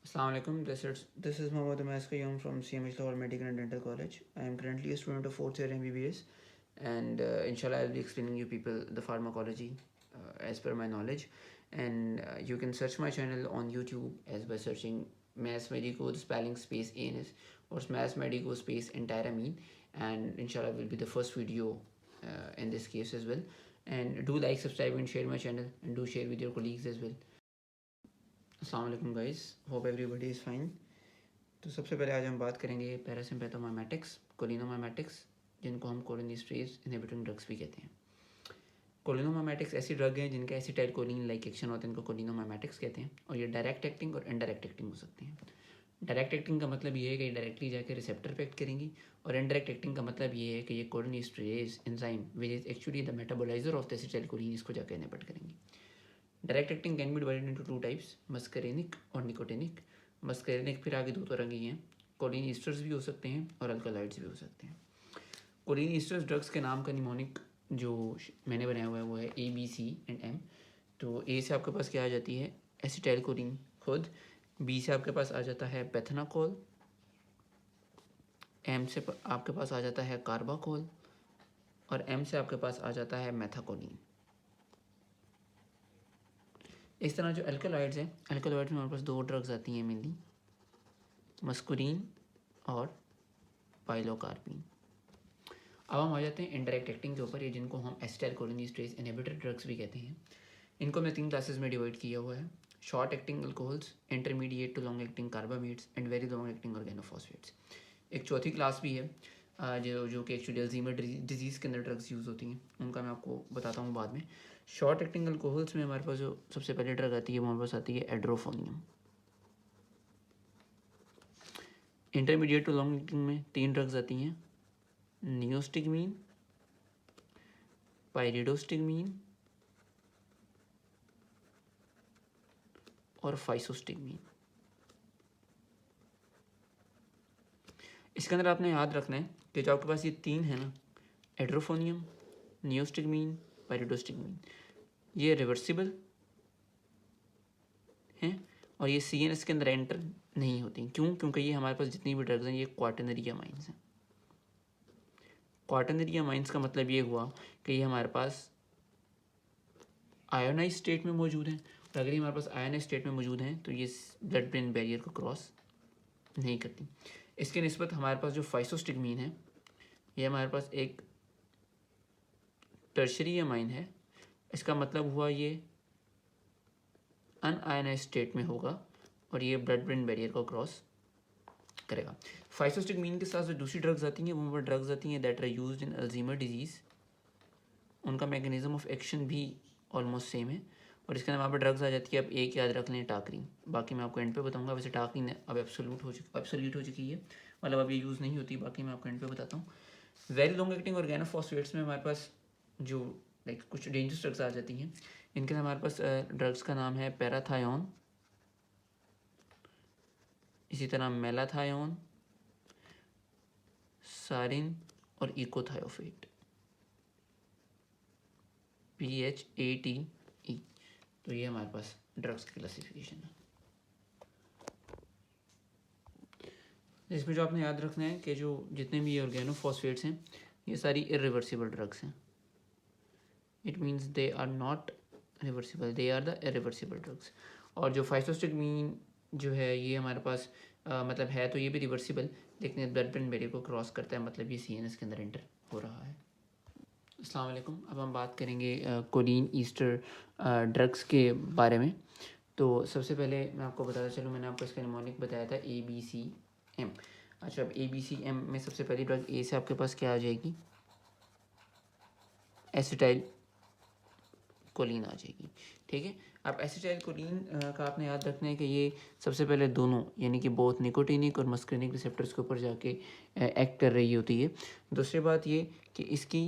Assalamu alaikum. This is Mohammad Umays Qayyum from CMH Lahore Medical and Dental College. I am currently a student of fourth year MBBS, and inshallah I'll be explaining you people the pharmacology as per my knowledge. And you can search my channel on YouTube as by searching Mass Medico the spelling space ANS or Mass Medico space entire amine, and inshallah will be the first video in this case as well. And do like, subscribe, and share my channel, and do share with your colleagues as well. अस्सलाम वालेकुम guys, hope everybody is fine. तो सबसे पहले आज हम बात करेंगे पैरासिम्पैथोमाइमेटिक्स, कोलिनोमाइमेटिक्स, जिनको हम कोलिनिस्ट्रेज इनहिबिटिंग ड्रग्स भी कहते हैं। कोलिनोमाइमेटिक्स ऐसी ड्रग हैं जिनका एसिटाइल कोलिन लाइक एक्शन होता है, इनको कोलिनोमाइमेटिक्स कहते हैं। और ये डायरेक्ट एक्टिंग और इनडायरेक्ट एक्टिंग हो सकते हैं। डायरेक्ट एक्टिंग का मतलब ये है कि डायरेक्टली जाकर रिसेप्टर पे एक्ट करेंगी, और इनडायरेक्ट एक्टिंग का मतलब ये है कि ये cholinesterase enzyme which is actually the metaboliser of the acetyl choline, इसको जाकर इनहिबिट करेंगी। Direct acting can be divided into two types, muscarinic और निकोटिनिक। मस्करेनिक फिर आगे दो तरह की हैं, कोलिन ईस्टर्स भी हो सकते हैं और अल्कलॉइड्स भी हो सकते हैं। कोलिन ईस्टर्स ड्रग्स के नाम का निमोनिक जो मैंने बनाया हुआ है वो है ABCM। तो ए से आपके पास क्या आ जाती है, एसिटाइल कोलिन खुद। बी से आपके पास आ जाता है पेथनाकोल। एम से आपके पास आ जाता है कार्बाकोल। और एम से आपके पास आ जाता है मेथाकोलिन। इस तरह जो अल्कलॉइड्स हैं, अल्कलॉइड्स में हमारे पास दो ड्रग्स आती हैं मेनली, मस्कुरीन और पाइलोकार्पिन। अब हम आ जाते हैं इनडायरेक्ट एक्टिंग के ऊपर, ये जिनको हम एसिटाइल कोलिनिस्ट्रेज इनहिबिटर ड्रग्स भी कहते हैं। इनको हमने 3 क्लासेस में डिवाइड किया हुआ है: short acting alcohols, intermediate to long acting carbamates and very long acting organophosphates. एक चौथी क्लास भी है जो कि एक्चुअली अल्जीमर डिजीज़ के अंदर ड्रग्स यूज़ होती हैं, उनका मैं आपको बताता हूँ बाद में। शॉर्ट एक्टिंग अल्कोहल्स में हमारे पास जो सबसे पहले ड्रग आती है वो हमारे पास आती है edrophonium. Intermediate to long acting में 3 ड्रग्स आती हैं, नियोस्टिगमीन, पाइरिडोस्टिगमीन और फाइसोस्टिगमीन। इसके अंदर आपने याद रखना है कि जो आपके पास ये 3 है ना, एड्रोफोनियम, नियोस्टिगमीन, पाइरिडोस्टिगमीन, ये रिवर्सिबल हैं और ये CNS के अंदर एंटर नहीं होती। क्यों? क्योंकि ये हमारे पास जितनी भी ड्रग्स हैं ये क्वाटरनरी अमाइंस हैं। क्वाटरनरी अमाइंस का मतलब ये हुआ कि ये हमारे पास आयोनाइज स्टेट में मौजूद हैं, और अगर ये हमारे पास आयोनाइज स्टेट में मौजूद हैं तो ये ब्लड ब्रेन बैरियर को क्रॉस नहीं करती। इसके निस्बत हमारे पास जो फाइसोस्टिगमीन है ये हमारे पास एक टर्शरी अमाइन है। इसका मतलब हुआ ये अनआयोनाइज स्टेट में होगा और ये ब्लड ब्रेन बैरियर को क्रॉस करेगा। फाइसोस्टिगमीन के साथ जो दूसरी ड्रग्स आती हैं वो ड्रग्स आती हैं that are used in Alzheimer disease. उनका मैकेनिज्म ऑफ एक्शन भी ऑलमोस्ट सेम है, और इसके अंदर वहाँ पर ड्रग्स आ जाती है। अब एक याद रख लें, टाक्रीन। बाकी मैं आपको एंड पे बताऊंगा। वैसे टाक्रीन अब एब्सोल्यूट हो चुकी है, मतलब अब ये यूज़ नहीं होती। बाकी मैं आपको एंड पे बताता हूँ। वेरी लॉन्ग एक्टिंग ऑर्गेनोफॉस्फेट्स में हमारे पास जो कुछ डेंजरस ड्रग्स आ जाती हैं, इनके अंदर हमारे पास ड्रग्स का नाम है पैराथायोन, इसी तरह मेलाथायोन, सारिन और इकोथायोफेट, PHATE। तो ये हमारे पास ड्रग्स की क्लासिफिकेशन है। इसमें जो आपने याद रखना है कि जो जितने भी ये ऑर्गेनोफॉस्फेट्स हैं ये सारी इरिवर्सिबल ड्रग्स हैं। It means they are not reversible, they are the irreversible drugs. और जो फाइसोस्टिगमीन जो है ये हमारे पास मतलब है तो ये भी रिवर्सिबल, लेकिन ब्लड ब्रेन बैरियर को क्रॉस करता है, मतलब ये CNS के अंदर एंटर हो रहा है। अस्सलाम वालेकुम। अब हम बात करेंगे कोलिन ईस्टर ड्रग्स के बारे में। तो सबसे पहले मैं आपको बताता चलूँ, मैंने आपको इसका निमोनिक बताया था ABCM। अच्छा, अब ABCM में सबसे पहली ड्रग ए से आपके पास क्या आ जाएगी, एसिटाइल कोलिन आ जाएगी। ठीक है। अब एसिटाइल कोलिन का आपने याद रखना है कि ये सबसे पहले दोनों यानी कि बोथ निकोटिनिक और मस्करेनिक रिसेप्टर्स के ऊपर जाके एक्ट कर रही होती है। दूसरी बात ये कि इसकी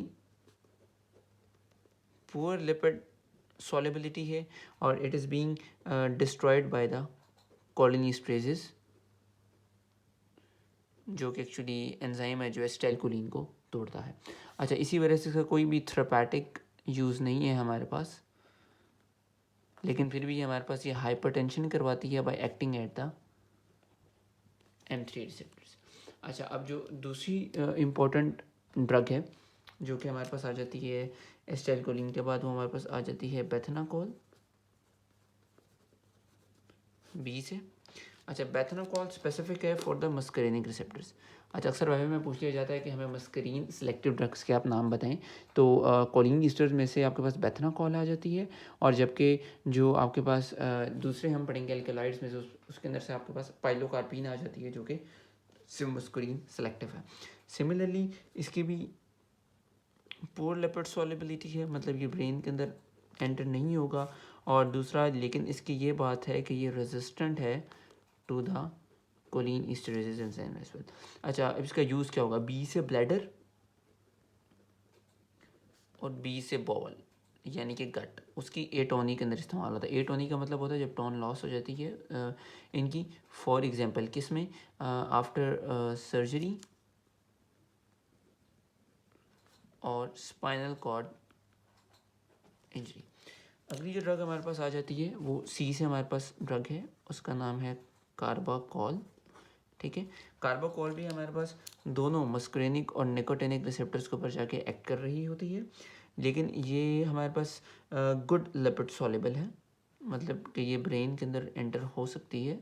पुअर लिपिड solubility है और it is being destroyed by the cholinesterases, जो कि एक्चुअली एंजाइम है जो एसिटाइल कोलिन को तोड़ता है। अच्छा, इसी वजह से इसका कोई भी थेरापेटिक यूज़ नहीं है हमारे पास, लेकिन फिर भी हमारे पास ये हाइपरटेंशन करवाती है bye acting at the M3 receptors. अच्छा, अब जो दूसरी इम्पोर्टेंट ड्रग है जो कि हमारे पास आ जाती है एस्टाइलकोलिन के बाद, वो हमारे पास आ जाती है बेथनाकोल, बी से। अच्छा, बेथनाकोल स्पेसिफिक है फॉर द मस्करीनिक रिसेप्टर्स। अच्छा, अक्सर वाइवा में पूछ लिया जाता है कि हमें मस्करीन सिलेक्टिव ड्रग्स के आप नाम बताएं, तो कोलिन ईस्टर्स में से आपके पास बेथनाकोल आ जाती है, और जबकि जो आपके पास दूसरे हम पढ़ेंगे एल्केलॉइड्स में से उसके अंदर से आपके पास पाइलोकार्पिन आ जाती है जो कि सिमस्कुरीन सेलेक्टिव है। सिमिलरली इसकी भी पोर लिपिड सॉल्युबिलिटी है, मतलब ये ब्रेन के अंदर एंटर नहीं होगा, और दूसरा लेकिन इसकी ये बात है कि ये रेजिस्टेंट है to the choline esterases enzyme as well. अच्छा, अब इसका यूज़ क्या होगा? बी से ब्लैडर और बी से बॉवल यानी कि गट, उसकी एटोनी के अंदर इस्तेमाल होता है। एटोनी का मतलब होता है जब टोन लॉस हो जाती है इनकी, फॉर एग्जांपल किस में? आफ्टर सर्जरी और स्पाइनल कॉर्ड इंजरी। अगली जो ड्रग हमारे पास आ जाती है वो सी से हमारे पास ड्रग है, उसका नाम है कार्बाकोल। ठीक है, कार्बाकोल भी हमारे पास दोनों मस्करेनिक और निकोटेनिक रिसेप्टर्स के ऊपर जाके एक्ट कर रही होती है, लेकिन ये हमारे पास गुड लिपिड सॉल्युबल है, मतलब कि ये ब्रेन के अंदर एंटर हो सकती है,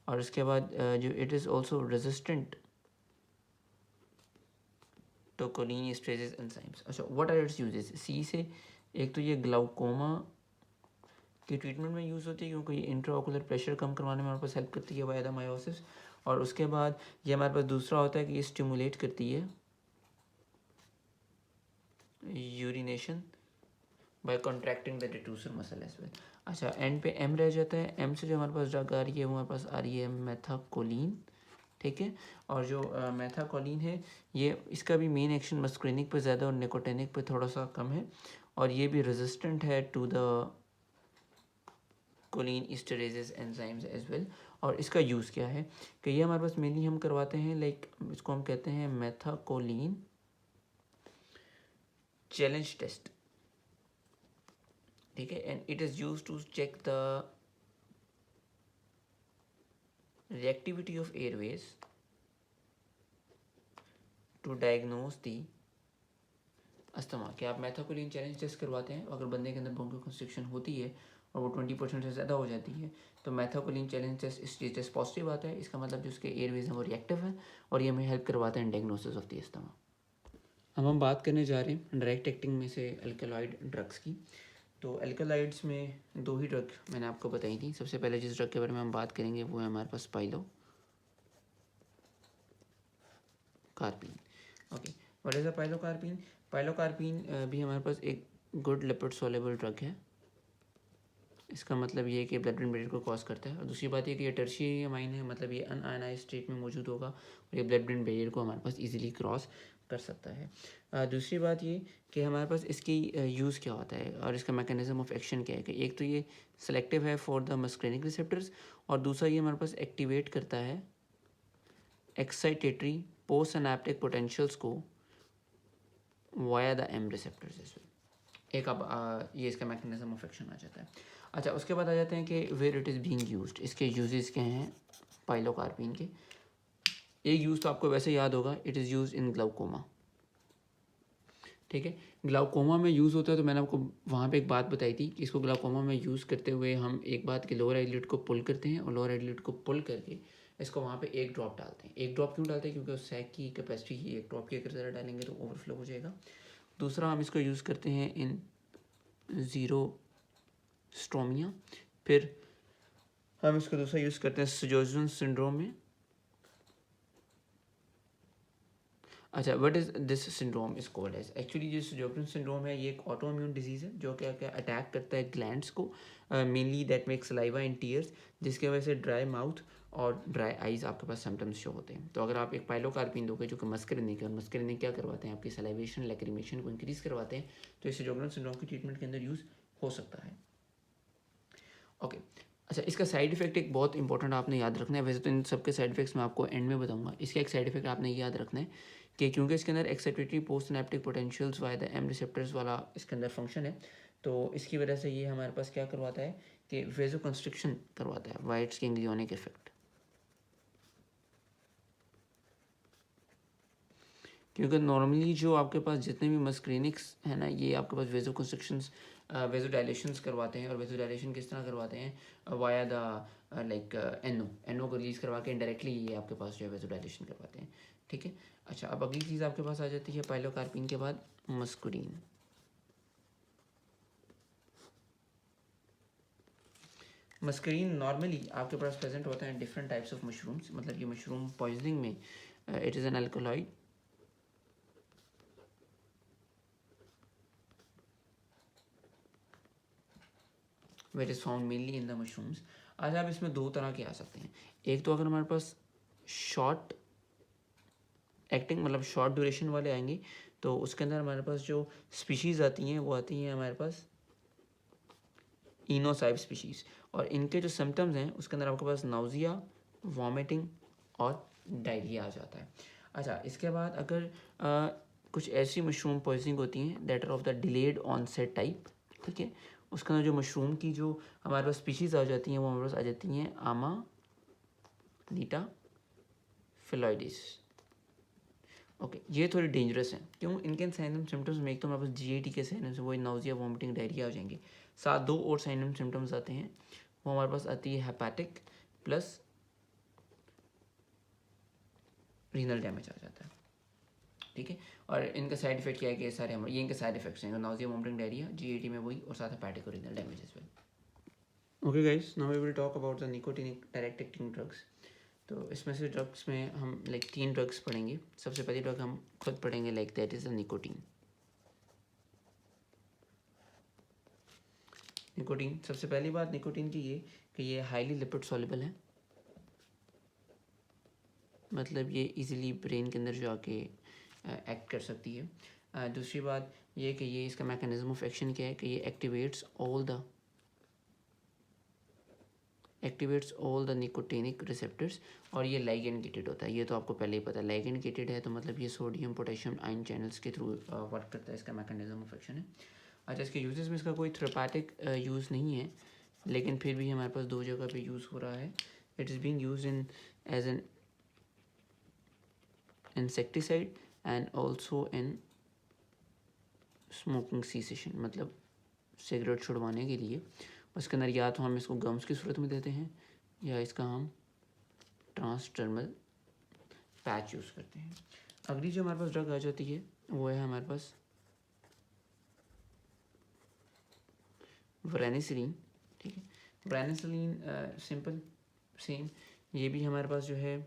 और उसके बाद जो it is also resistant to choline esterases enzymes. अच्छा, what are its uses? C से एक तो ये ग्लाउकोमा की ट्रीटमेंट में यूज़ होती है क्योंकि ये इंट्राओकुलर प्रेशर कम करवाने में हमारे पास हेल्प करती है वाया द मायोसिस, और उसके बाद ये हमारे पास दूसरा होता है कि ये स्टिमुलेट करती है urination by contracting the detrusor muscle as well. अच्छा, एंड पे एम रह जाता है। एम से जो हमारे पास ड्रग आ रही है वो हमारे पास आ रही है मेथाकोलिन। ठीक है, और जो मेथाकोलिन है ये इसका भी मेन एक्शन मस्क्रेनिक पे ज़्यादा और निकोटेनिक पे थोड़ा सा कम है, और ये भी रेजिस्टेंट है to the choline esterases enzymes as well. और इसका यूज़ क्या है कि ये हमारे पास मेनली हम करवाते हैं लाइक इसको हम कहते हैं मेथाकोलिन चैलेंज टेस्ट। ठीक है, and it is use to check the reactivity of airways to diagnose the asthma. कि आप मेथाकोलिन चैलेंज टेस्ट करवाते हैं, अगर बंदे के अंदर ब्रोंकोकंस्ट्रिक्शन होती है और वो 20% से ज़्यादा हो जाती है तो मेथाकोलिन चैलेंज टेस्ट इस टेस्ट पॉजिटिव आता है, इसका मतलब जो उसके एयरवेज हैं वो रिएक्टिव है, और ये हमें हेल्प करवाता है in diagnosis of the asthma. अब हम बात करने जा रहे हैं डायरेक्ट एक्टिंग में से अल्कलॉइड ड्रग्स की। तो अल्कलॉइड्स में दो ही ड्रग मैंने आपको बताई थी। सबसे पहले जिस ड्रग के बारे में हम बात करेंगे वो है हमारे पास pilocarpine. Okay, what is the pilocarpine? Pilocarpine भी हमारे पास एक गुड लिपिड सोलेबल ड्रग है। इसका मतलब ये है कि ब्लड ब्रेन बैरियर को क्रॉस करता है, और दूसरी बात ये कि ये टर्शियरी अमाइन है, मतलब ये अनआयनाइज्ड स्टेट में मौजूद होगा और ये ब्लड ब्रेन बैरियर को हमारे पास इजीली क्रॉस कर सकता है। दूसरी बात ये कि हमारे पास इसकी यूज़ क्या होता है और इसका मैकेनिज्म ऑफ एक्शन क्या है कि एक तो ये सेलेक्टिव है फॉर द मस्क्रेनिक रिसेप्टर्स, और दूसरा ये हमारे पास एक्टिवेट करता है एक्साइटेटरी पोस्ट सिनैप्टिक पोटेंशियल्स को via the M receptors as well. एक अब ये इसका मैकेनिज्म ऑफ एक्शन आ जाता है। अच्छा, उसके बाद आ जाते हैं कि where it is being used. इसके यूजेस क्या हैं पाइलोकार्पिन के? एक यूज़ तो आपको वैसे याद होगा, it is use in glaucoma. ठीक है, ग्लाउकोमा में यूज़ होता है, तो मैंने आपको वहाँ पे एक बात बताई थी कि इसको ग्लाउकोमा में यूज़ करते हुए हम एक बात कि लोअर आईलिड को पुल करते हैं, और लोअर आईलिड को पुल करके इसको वहाँ पे एक ड्रॉप डालते हैं। एक ड्रॉप क्यों डालते हैं? क्योंकि उस सैक की कैपेसिटी ही एक ड्रॉप की अगर ज़्यादा डालेंगे तो ओवरफ्लो हो जाएगा। दूसरा, हम इसको यूज़ करते हैं इन ज़ीरो स्ट्रोमिया। फिर हम इसको दूसरा यूज़ करते हैं सजोजन सिंड्रोम में। अच्छा, what is this syndrome is called as? Actually जो सजोजन सिंड्रोम है ये एक ऑटो इम्यून डिजीज़ है जो क्या क्या अटैक करता है ग्लैंड्स को, mainly that make saliva in tears, जिसकी वजह से ड्राई माउथ और ड्राई आइज़ आपके पास सिम्टम्स शो होते हैं। तो अगर आप एक पाइलोकार्पिन दोगे जो कि मस्करीनिक है, और मस्करीनिक क्या करवाते हैं? आपकी सलाइवेशन लैक्रिमेशन को इंक्रीज़ करवाते हैं, तो इस सजोजन सिंड्रोम की ट्रीटमेंट के अंदर यूज़ हो सकता है। ओके, अच्छा, इसका साइड इफेक्ट एक बहुत इंपॉर्टेंट आपने याद रखना है। वैसे तो इन सबके साइड इफेक्ट्स मैं आपको एंड में बताऊंगा, इसका एक साइड इफेक्ट आपने याद रखना है कि क्योंकि इसके अंदर excitatory post synaptic potentials via the M receptors वाला इसके अंदर फंक्शन है, तो इसकी वजह से ये हमारे पास क्या करवाता है कि वेजो कंस्ट्रिक्शन करवाता है वाइट्स गैंग्लियोनिक इफेक्ट। क्योंकि नॉर्मली जो आपके पास जितने भी मस्क्रीनिक्स है ना, ये आपके पास वेजो कंस्ट्रक्शंस वेजो डायलेशंस करवाते हैं। और वेजो डायलेशन किस तरह करवाते हैं, वाया द लाइक एनो को रिलीज़ करवा के इनडायरेक्टली ये आपके पास जो है वेजो डायलेशन करवाते हैं। ठीक है। अच्छा, अब अगली चीज़ आपके पास आ जाती है पाइलोकार्पिन के बाद मस्कुरीन। मस्करीन नॉर्मली आपके पास प्रेजेंट होता है डिफरेंट टाइप्स ऑफ मशरूम्स, मतलब ये मशरूम पॉइजनिंग में it is an alkaloid which is found mainly in the mushrooms. आज आप इसमें दो तरह के आ सकते हैं। एक तो अगर हमारे पास शॉर्ट एक्टिंग मतलब शॉर्ट ड्यूरेशन वाले आएंगे तो उसके अंदर हमारे पास जो स्पीशीज़ आती हैं वो आती हैं हमारे पास इनोसाइब स्पीशीज़, और इनके जो सिम्टम्स हैं उसके अंदर आपके पास नाउजिया, वॉमिटिंग और डायरिया आ जाता है। अच्छा, इसके बाद अगर कुछ ऐसी मशरूम पॉइजनिंग होती हैं that are of the delayed onset type, ठीक है, उसके अंदर जो मशरूम की जो हमारे पास स्पीशीज़ आ जाती हैं वो हमारे पास आ जाती हैं आमानीटा फिलॉइडिस। ओके, ये थोड़ी डेंजरस हैं। क्यों? इनके साइन एंड सिम्टम्स में एक तो हमारे पास जीएटी के साइन एंड वही नाउजिया, वॉमिटिंग, डायरिया हो जाएंगे। साथ दो और साइन एंड सिम्टम्स आते हैं, वो हमारे पास आती है हेपेटिक प्लस रीनल डैमेज आ जाता है। ठीक है, और इनका साइड इफेक्ट क्या है कि सारे ये इनके साइड इफेक्ट्स हैं, नाउजिया, वॉमिटिंग, डायरिया, जीएटी में वही, और साथ हेपेटिक और renal damage as well. Okay guys, now we will talk about the nicotinic direct acting drugs. तो इसमें से ड्रग्स में हम लाइक 3 ड्रग्स पढ़ेंगे। सबसे पहली ड्रग हम खुद पढ़ेंगे, like that is the nicotine. Nicotine, सबसे पहली बात निकोटीन की ये कि ये हाईली लिपिड सॉल्युबल है, मतलब ये इजीली ब्रेन के अंदर जाके एक्ट कर सकती है। दूसरी बात ये कि ये इसका मैकेनिज्म ऑफ एक्शन क्या है कि ये activates all the nicotinic receptors, और ये लाइगेंड गेटेड होता है। ये तो आपको पहले ही पता है, लाइगेंड गेटेड है तो मतलब ये सोडियम पोटेशियम आयन चैनल्स के थ्रू वर्क करता है, इसका मैकेनिज्म ऑफ एक्शन है। अच्छा, इसके यूजेस में इसका कोई थेरेपैटिक यूज़ नहीं है, लेकिन फिर भी हमारे पास 2 जगह पे यूज़ हो रहा है। It is being used in as an insecticide and also in smoking cessation, मतलब सिगरेट छुड़वाने के लिए। उसके अंदर या तो हम इसको गम्स की सूरत में देते हैं या इसका हम ट्रांसडर्मल पैच यूज़ करते हैं। अगली जो हमारे पास ड्रग आ जाती है वो है हमारे पास वैरेनिसिलिन। ठीक है, वैरेनिसिलिन सिंपल सेम, ये भी हमारे पास जो है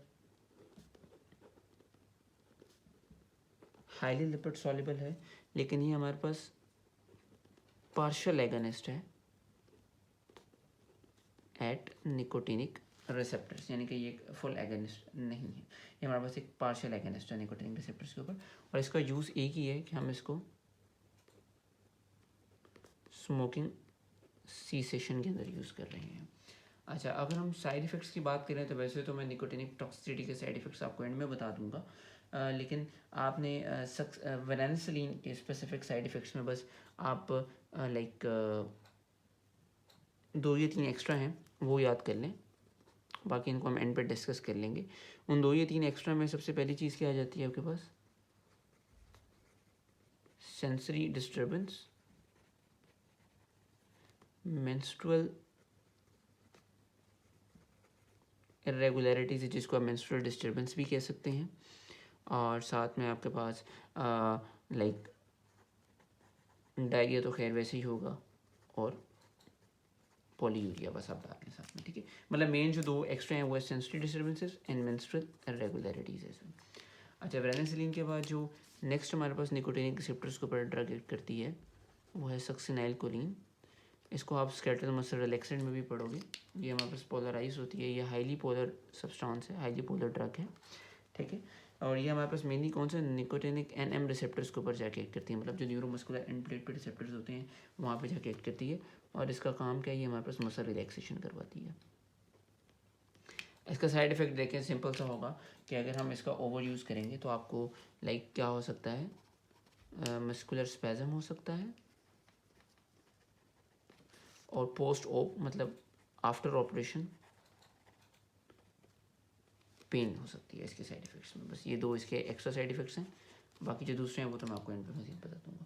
हाईली लिपिड सॉल्युबल है, लेकिन ये हमारे पास पार्शियल एगोनिस्ट है एट निकोटिनिक रिसेप्टर्स, यानी कि ये फुल एगोनिस्ट नहीं है, ये हमारे पास एक पार्शियल एगोनिस्ट है निकोटिनिक रिसेप्टर्स के ऊपर। और इसका यूज़ एक ही है कि हम इसको स्मोकिंग सीसेशन के अंदर यूज़ कर रहे हैं। अच्छा, अगर हम साइड इफ़ेक्ट्स की बात करें तो वैसे तो मैं निकोटिनिक टॉक्सिसिटी के साइड इफ़ेक्ट्स आपको एंड में बता दूंगा, लेकिन आपने वैरेनिसिलिन के स्पेसिफिक साइड इफ़ेक्ट्स में बस आप लाइक 2 या 3 एक्स्ट्रा हैं वो याद कर लें, बाकी इनको हम एंड पे डिस्कस कर लेंगे। उन 2 या 3 एक्स्ट्रा में सबसे पहली चीज़ क्या आ जाती है आपके पास, सेंसरी डिस्टर्बेंस, मेंस्ट्रुअल इरेगुलरिटीज़ जिसको आप मेंस्ट्रुअल डिस्टर्बेंस भी कह सकते हैं, और साथ में आपके पास लाइक डायरिया तो खैर वैसे ही होगा, और पॉलीयूरिया बस आप डाल दें साथ में। ठीक है, मतलब मेन जो 2 एक्स्ट्रा हैं वो है sensory disturbances and menstrual irregularities है। अच्छा, वैरेनिसिलिन के बाद जो नेक्स्ट हमारे पास निकोटिनिक रिसेप्टर्स के ऊपर ड्रग एक्ट करती है वो है सक्सिनाइल कोलिन। इसको आप स्केलेटल मसल रिलैक्सेंट में भी पढ़ोगे। ये हमारे पास पोलराइज होती है, ये हाईली पोलर सब्सटेंस है, हाईली पोलर ड्रग है। ठीक है, और ये हमारे पास मेनली कौन सा निकोटिनिक एनएम रिसेप्टर्स के ऊपर जाके एक्ट करती है, मतलब जो न्यूरोमस्कुलर एंड प्लेटलेट रिसेप्टर्स होते हैं वहाँ पे जाके एक्ट करती है। और इसका काम क्या है, ये हमारे पास मसल रिलैक्सेशन करवाती है। इसका साइड इफ़ेक्ट देखें सिंपल सा होगा कि अगर हम इसका ओवर यूज़ करेंगे तो आपको लाइक क्या हो सकता है, मस्कुलर स्पैज़म हो सकता है, और पोस्ट ऑप मतलब आफ्टर ऑपरेशन पेन हो सकती है इसके साइड इफ़ेक्ट्स में। बस ये 2 इसके एक्स्ट्रा साइड इफ़ेक्ट्स हैं, बाकी जो दूसरे हैं वो तो मैं आपको एंड पे मज़ीद बताता हूँ।